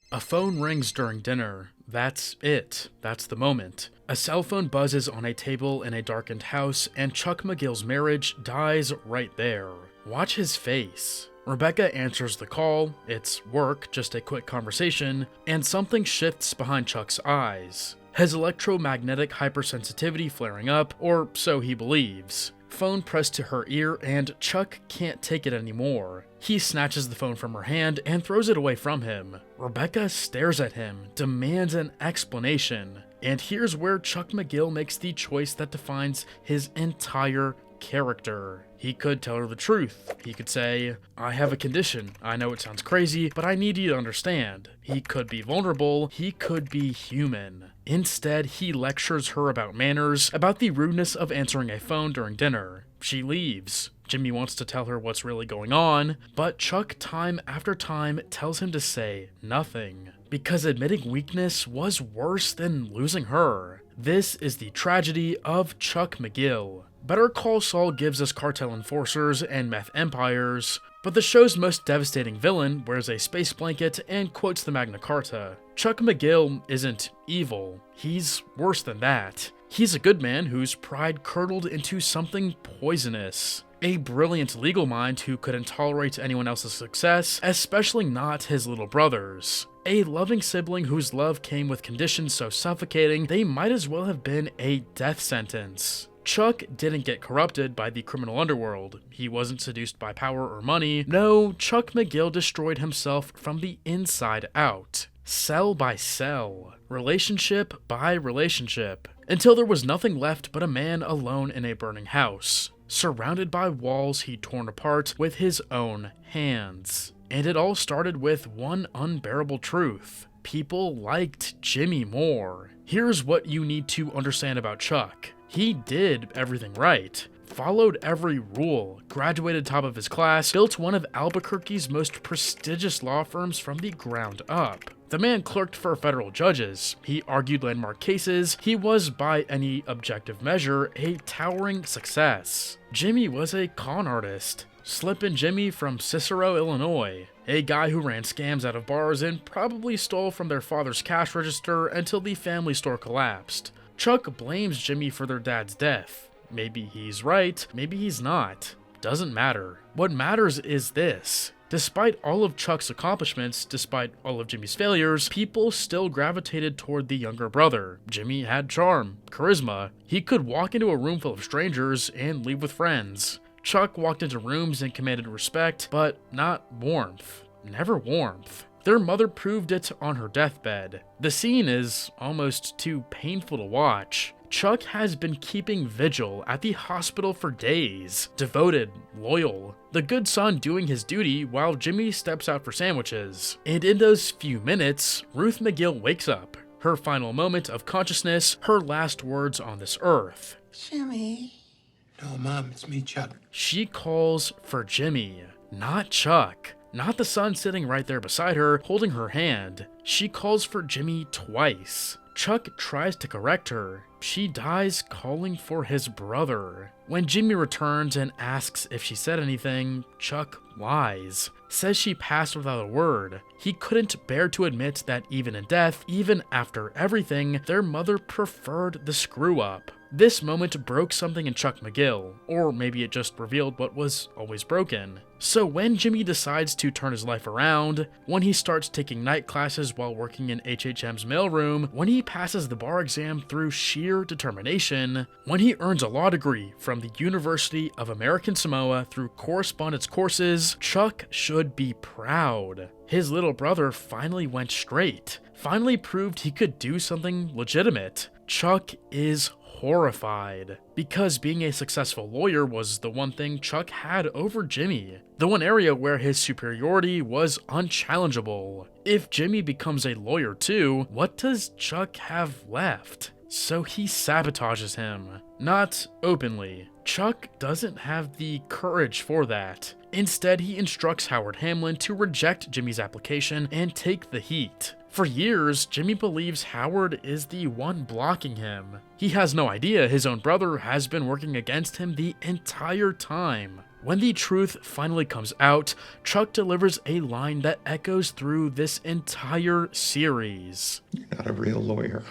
A phone rings during dinner. That's it. That's the moment. A cell phone buzzes on a table in a darkened house, and Chuck McGill's marriage dies right there. Watch his face. Rebecca answers the call. It's work, just a quick conversation, and something shifts behind Chuck's eyes. His electromagnetic hypersensitivity flaring up, or so he believes. Phone pressed to her ear, and Chuck can't take it anymore. He snatches the phone from her hand and throws it away from him. Rebecca stares at him, demands an explanation. And here's where Chuck McGill makes the choice that defines his entire character. He could tell her the truth. He could say, I have a condition. I know it sounds crazy, but I need you to understand. He could be vulnerable. He could be human. Instead, he lectures her about manners, about the rudeness of answering a phone during dinner. She leaves. Jimmy wants to tell her what's really going on, but Chuck time after time tells him to say nothing, because admitting weakness was worse than losing her. This is the tragedy of Chuck McGill. Better Call Saul gives us cartel enforcers and meth empires, but the show's most devastating villain wears a space blanket and quotes the Magna Carta. Chuck McGill isn't evil. He's worse than that. He's a good man whose pride curdled into something poisonous. A brilliant legal mind who couldn't tolerate anyone else's success, especially not his little brother's. A loving sibling whose love came with conditions so suffocating they might as well have been a death sentence. Chuck didn't get corrupted by the criminal underworld. He wasn't seduced by power or money. No, Chuck McGill destroyed himself from the inside out. Cell by cell. Relationship by relationship. Until there was nothing left but a man alone in a burning house, surrounded by walls he'd torn apart with his own hands. And it all started with one unbearable truth. People liked Jimmy more. Here's what you need to understand about Chuck. He did everything right, followed every rule, graduated top of his class, built one of Albuquerque's most prestigious law firms from the ground up. The man clerked for federal judges, he argued landmark cases, he was by any objective measure a towering success. Jimmy was a con artist. Slippin' Jimmy from Cicero, Illinois. A guy who ran scams out of bars and probably stole from their father's cash register until the family store collapsed. Chuck blames Jimmy for their dad's death. Maybe he's right, maybe he's not. Doesn't matter. What matters is this. Despite all of Chuck's accomplishments, despite all of Jimmy's failures, people still gravitated toward the younger brother. Jimmy had charm, charisma. He could walk into a room full of strangers and leave with friends. Chuck walked into rooms and commanded respect, but not warmth. Never warmth. Their mother proved it on her deathbed. The scene is almost too painful to watch. Chuck has been keeping vigil at the hospital for days. Devoted, loyal. The good son doing his duty while Jimmy steps out for sandwiches. And in those few minutes, Ruth McGill wakes up. Her final moment of consciousness, her last words on this earth. Jimmy. No, Mom, it's me, Chuck. She calls for Jimmy, not Chuck. Not the son sitting right there beside her, holding her hand. She calls for Jimmy twice. Chuck tries to correct her. She dies calling for his brother. When Jimmy returns and asks if she said anything, Chuck lies. Says she passed without a word. He couldn't bear to admit that even in death, even after everything, their mother preferred the screw-up. This moment broke something in Chuck McGill, or maybe it just revealed what was always broken. So when Jimmy decides to turn his life around, when he starts taking night classes while working in HHM's mailroom, when he passes the bar exam through sheer determination, when he earns a law degree from the University of American Samoa through correspondence courses, Chuck should be proud. His little brother finally went straight, finally proved he could do something legitimate. Chuck is horrified, because being a successful lawyer was the one thing Chuck had over Jimmy, the one area where his superiority was unchallengeable. If Jimmy becomes a lawyer too, what does Chuck have left? So he sabotages him. Not openly. Chuck doesn't have the courage for that. Instead, he instructs Howard Hamlin to reject Jimmy's application and take the heat. For years, Jimmy believes Howard is the one blocking him. He has no idea his own brother has been working against him the entire time. When the truth finally comes out, Chuck delivers a line that echoes through this entire series. You're not a real lawyer.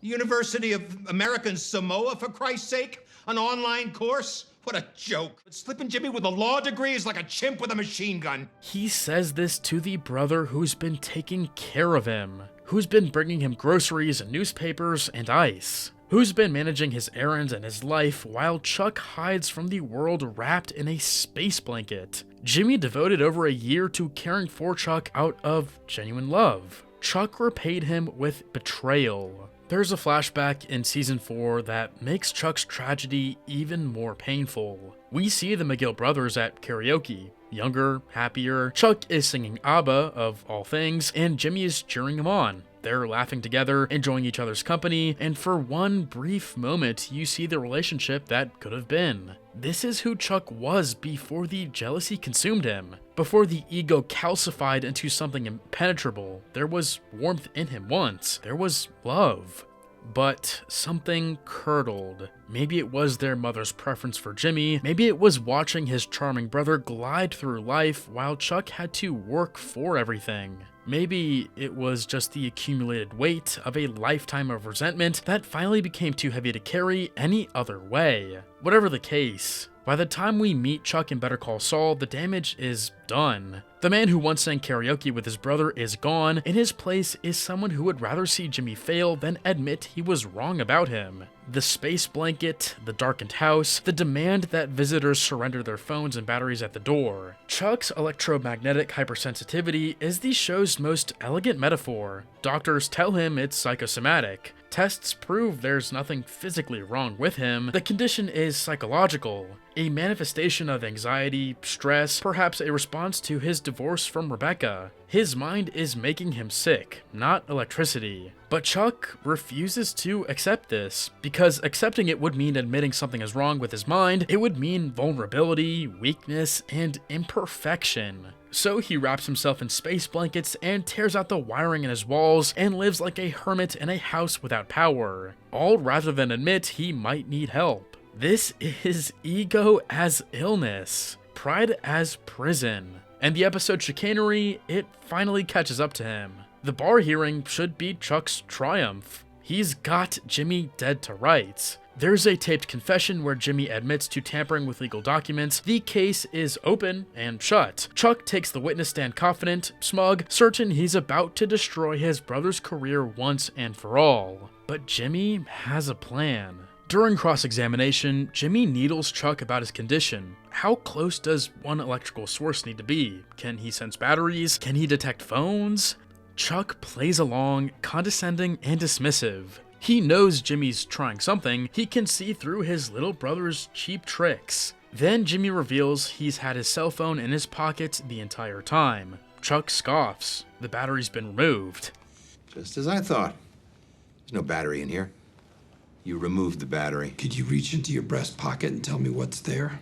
University of American Samoa, for Christ's sake? An online course? What a joke. Slipping Jimmy with a law degree is like a chimp with a machine gun. He says this to the brother who's been taking care of him, who's been bringing him groceries and newspapers and ice, who's been managing his errands and his life while Chuck hides from the world wrapped in a space blanket. Jimmy devoted over a year to caring for Chuck out of genuine love. Chuck repaid him with betrayal. There's a flashback in season 4 that makes Chuck's tragedy even more painful. We see the McGill brothers at karaoke. Younger, happier, Chuck is singing ABBA, of all things, and Jimmy is cheering him on. They're laughing together, enjoying each other's company, and for one brief moment, you see the relationship that could have been. This is who Chuck was before the jealousy consumed him. Before the ego calcified into something impenetrable. There was warmth in him once. There was love. But something curdled. Maybe it was their mother's preference for Jimmy. Maybe it was watching his charming brother glide through life while Chuck had to work for everything. Maybe it was just the accumulated weight of a lifetime of resentment that finally became too heavy to carry any other way. Whatever the case, by the time we meet Chuck in Better Call Saul, the damage is done. The man who once sang karaoke with his brother is gone. In his place is someone who would rather see Jimmy fail than admit he was wrong about him. The space blanket, the darkened house, the demand that visitors surrender their phones and batteries at the door. Chuck's electromagnetic hypersensitivity is the show's most elegant metaphor. Doctors tell him it's psychosomatic. Tests prove there's nothing physically wrong with him. The condition is psychological, a manifestation of anxiety, stress, perhaps a response to his divorce from Rebecca. His mind is making him sick, not electricity. But Chuck refuses to accept this, because accepting it would mean admitting something is wrong with his mind. It would mean vulnerability, weakness, and imperfection. So he wraps himself in space blankets and tears out the wiring in his walls and lives like a hermit in a house without power, all rather than admit he might need help. This is ego as illness, pride as prison. And the episode Chicanery, it finally catches up to him. The bar hearing should be Chuck's triumph. He's got Jimmy dead to rights. There's a taped confession where Jimmy admits to tampering with legal documents. The case is open and shut. Chuck takes the witness stand confident, smug, certain he's about to destroy his brother's career once and for all. But Jimmy has a plan. During cross-examination, Jimmy needles Chuck about his condition. How close does one electrical source need to be? Can he sense batteries? Can he detect phones? Chuck plays along, condescending and dismissive. He knows Jimmy's trying something. He can see through his little brother's cheap tricks. Then Jimmy reveals he's had his cell phone in his pocket the entire time. Chuck scoffs. The battery's been removed. Just as I thought. There's no battery in here. You removed the battery. Could you reach into your breast pocket and tell me what's there?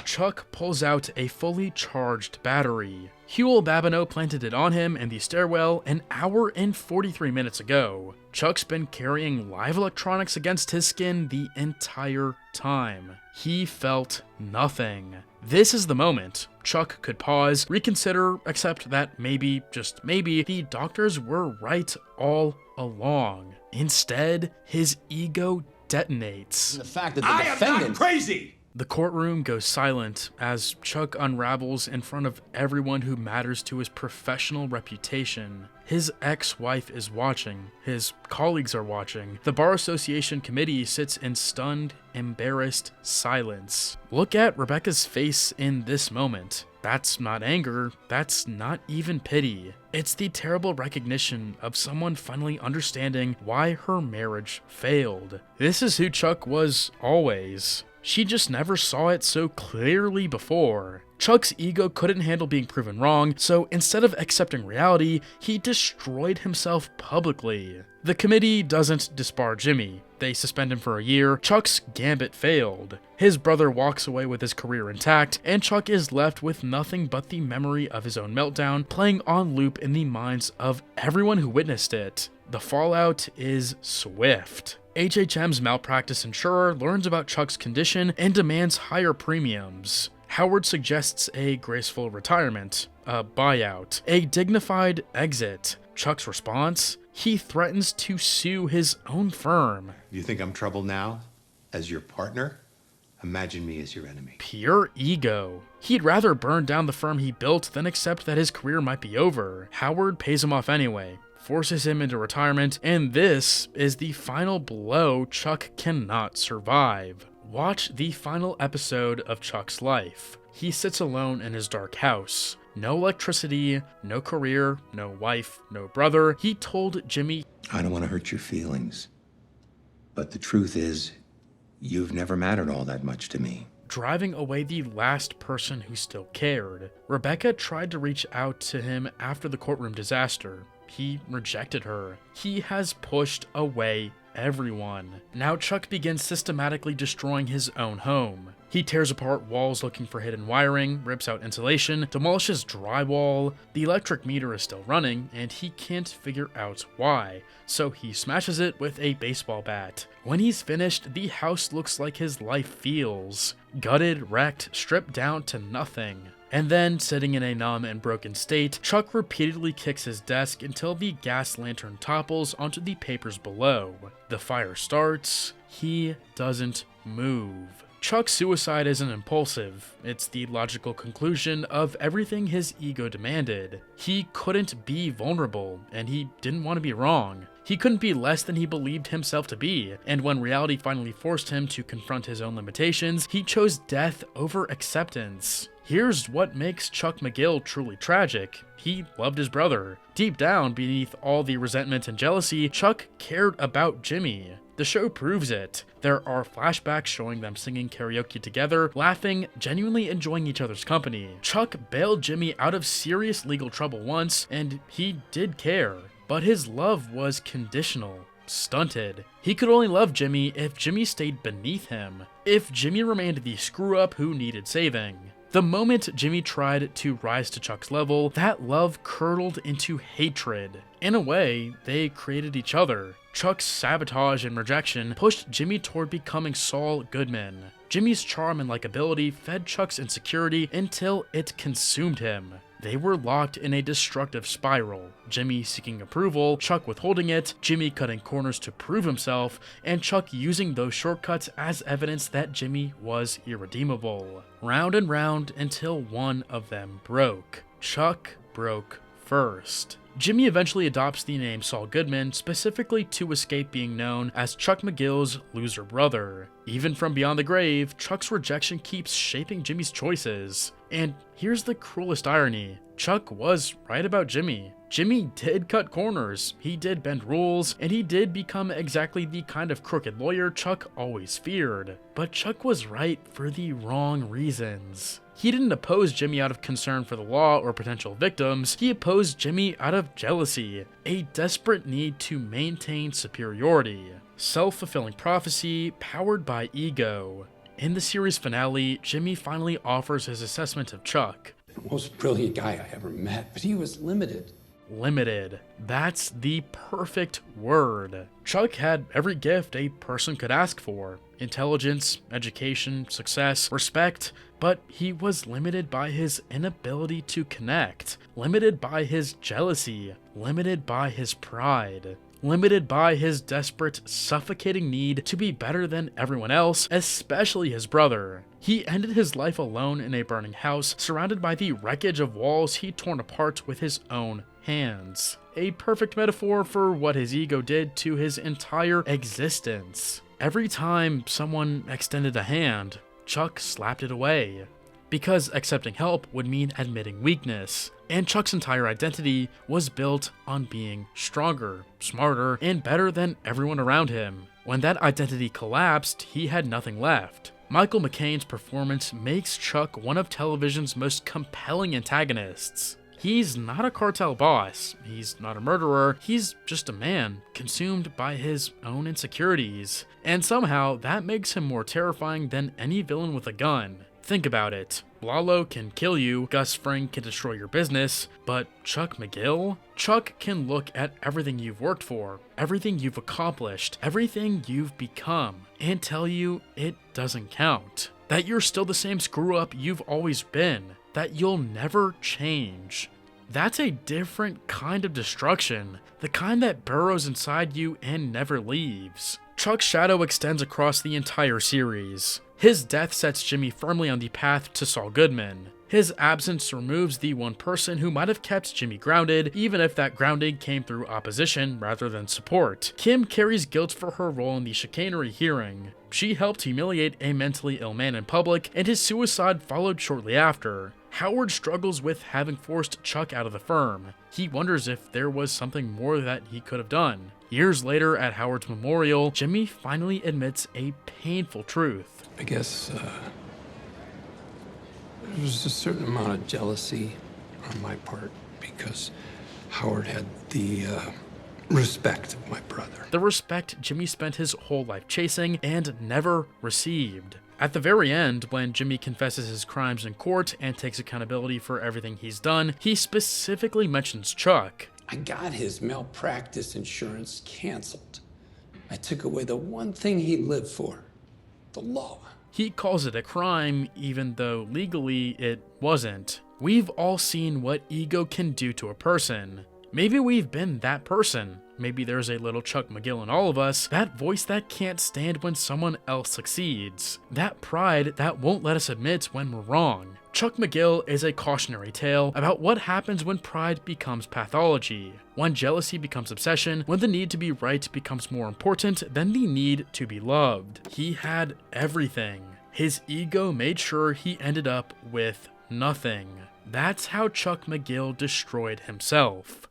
Chuck pulls out a fully charged battery. Huel Babineau planted it on him in the stairwell an hour and 43 minutes ago. Chuck's been carrying live electronics against his skin the entire time. He felt nothing. This is the moment. Chuck could pause, reconsider, accept that maybe, just maybe, the doctors were right all along. Instead, his ego detonates. The fact that the I am defendant... not crazy! The courtroom goes silent as Chuck unravels in front of everyone who matters to his professional reputation. His ex-wife is watching. His colleagues are watching. The Bar Association committee sits in stunned, embarrassed silence. Look at Rebecca's face in this moment. That's not anger. That's not even pity. It's the terrible recognition of someone finally understanding why her marriage failed. This is who Chuck was always. She just never saw it so clearly before. Chuck's ego couldn't handle being proven wrong, so instead of accepting reality, he destroyed himself publicly. The committee doesn't disbar Jimmy. They suspend him for a year. Chuck's gambit failed. His brother walks away with his career intact, and Chuck is left with nothing but the memory of his own meltdown playing on loop in the minds of everyone who witnessed it. The fallout is swift. HHM's malpractice insurer learns about Chuck's condition and demands higher premiums. Howard suggests a graceful retirement, a buyout, a dignified exit. Chuck's response? He threatens to sue his own firm. You think I'm trouble now? As your partner? Imagine me as your enemy. Pure ego. He'd rather burn down the firm he built than accept that his career might be over. Howard pays him off anyway, forces him into retirement, and this is the final blow Chuck cannot survive. Watch the final episode of Chuck's life. He sits alone in his dark house. No electricity, no career, no wife, no brother. He told Jimmy, I don't want to hurt your feelings, but the truth is, you've never mattered all that much to me. Driving away the last person who still cared. Rebecca tried to reach out to him after the courtroom disaster. He rejected her. He has pushed away everyone. Now Chuck begins systematically destroying his own home. He tears apart walls looking for hidden wiring, rips out insulation, demolishes drywall. The electric meter is still running, and he can't figure out why, so he smashes it with a baseball bat. When he's finished, the house looks like his life feels. Gutted, wrecked, stripped down to nothing. And then, sitting in a numb and broken state, Chuck repeatedly kicks his desk until the gas lantern topples onto the papers below. The fire starts. He doesn't move. Chuck's suicide isn't impulsive. It's the logical conclusion of everything his ego demanded. He couldn't be vulnerable, and he didn't want to be wrong. He couldn't be less than he believed himself to be, and when reality finally forced him to confront his own limitations, he chose death over acceptance. Here's what makes Chuck McGill truly tragic. He loved his brother. Deep down, beneath all the resentment and jealousy, Chuck cared about Jimmy. The show proves it. There are flashbacks showing them singing karaoke together, laughing, genuinely enjoying each other's company. Chuck bailed Jimmy out of serious legal trouble once, and he did care. But his love was conditional, stunted. He could only love Jimmy if Jimmy stayed beneath him, if Jimmy remained the screw-up who needed saving. The moment Jimmy tried to rise to Chuck's level, that love curdled into hatred. In a way, they created each other. Chuck's sabotage and rejection pushed Jimmy toward becoming Saul Goodman. Jimmy's charm and likability fed Chuck's insecurity until it consumed him. They were locked in a destructive spiral. Jimmy seeking approval, Chuck withholding it, Jimmy cutting corners to prove himself, and Chuck using those shortcuts as evidence that Jimmy was irredeemable. Round and round until one of them broke. Chuck broke first. Jimmy eventually adopts the name Saul Goodman specifically to escape being known as Chuck McGill's loser brother. Even from beyond the grave, Chuck's rejection keeps shaping Jimmy's choices. And here's the cruelest irony. Chuck was right about Jimmy. Jimmy did cut corners, he did bend rules, and he did become exactly the kind of crooked lawyer Chuck always feared. But Chuck was right for the wrong reasons. He didn't oppose Jimmy out of concern for the law or potential victims, he opposed Jimmy out of jealousy, a desperate need to maintain superiority. Self-fulfilling prophecy powered by ego. In the series finale, Jimmy finally offers his assessment of Chuck. The most brilliant guy I ever met, but he was limited. Limited. That's the perfect word. Chuck had every gift a person could ask for. Intelligence, education, success, respect, but he was limited by his inability to connect, limited by his jealousy, limited by his pride, limited by his desperate, suffocating need to be better than everyone else, especially his brother. He ended his life alone in a burning house, surrounded by the wreckage of walls he'd torn apart with his own hands. A perfect metaphor for what his ego did to his entire existence. Every time someone extended a hand, Chuck slapped it away. Because accepting help would mean admitting weakness, and Chuck's entire identity was built on being stronger, smarter, and better than everyone around him. When that identity collapsed, he had nothing left. Michael McCain's performance makes Chuck one of television's most compelling antagonists. He's not a cartel boss, he's not a murderer, he's just a man, consumed by his own insecurities. And somehow, that makes him more terrifying than any villain with a gun. Think about it. Lalo can kill you, Gus Fring can destroy your business, but Chuck McGill? Chuck can look at everything you've worked for, everything you've accomplished, everything you've become, and tell you it doesn't count. That you're still the same screw-up you've always been, that you'll never change. That's a different kind of destruction, the kind that burrows inside you and never leaves. Chuck's shadow extends across the entire series. His death sets Jimmy firmly on the path to Saul Goodman. His absence removes the one person who might have kept Jimmy grounded, even if that grounding came through opposition rather than support. Kim carries guilt for her role in the chicanery hearing. She helped humiliate a mentally ill man in public, and his suicide followed shortly after. Howard struggles with having forced Chuck out of the firm. He wonders if there was something more that he could have done. Years later, at Howard's memorial, Jimmy finally admits a painful truth. I guess, there was a certain amount of jealousy on my part because Howard had the, respect of my brother. The respect Jimmy spent his whole life chasing and never received. At the very end, when Jimmy confesses his crimes in court and takes accountability for everything he's done, he specifically mentions Chuck. I got his malpractice insurance canceled. I took away the one thing he lived for, the law. He calls it a crime, even though legally it wasn't. We've all seen what ego can do to a person. Maybe we've been that person. Maybe there's a little Chuck McGill in all of us, that voice that can't stand when someone else succeeds. That pride that won't let us admit when we're wrong. Chuck McGill is a cautionary tale about what happens when pride becomes pathology, when jealousy becomes obsession, when the need to be right becomes more important than the need to be loved. He had everything. His ego made sure he ended up with nothing. That's how Chuck McGill destroyed himself.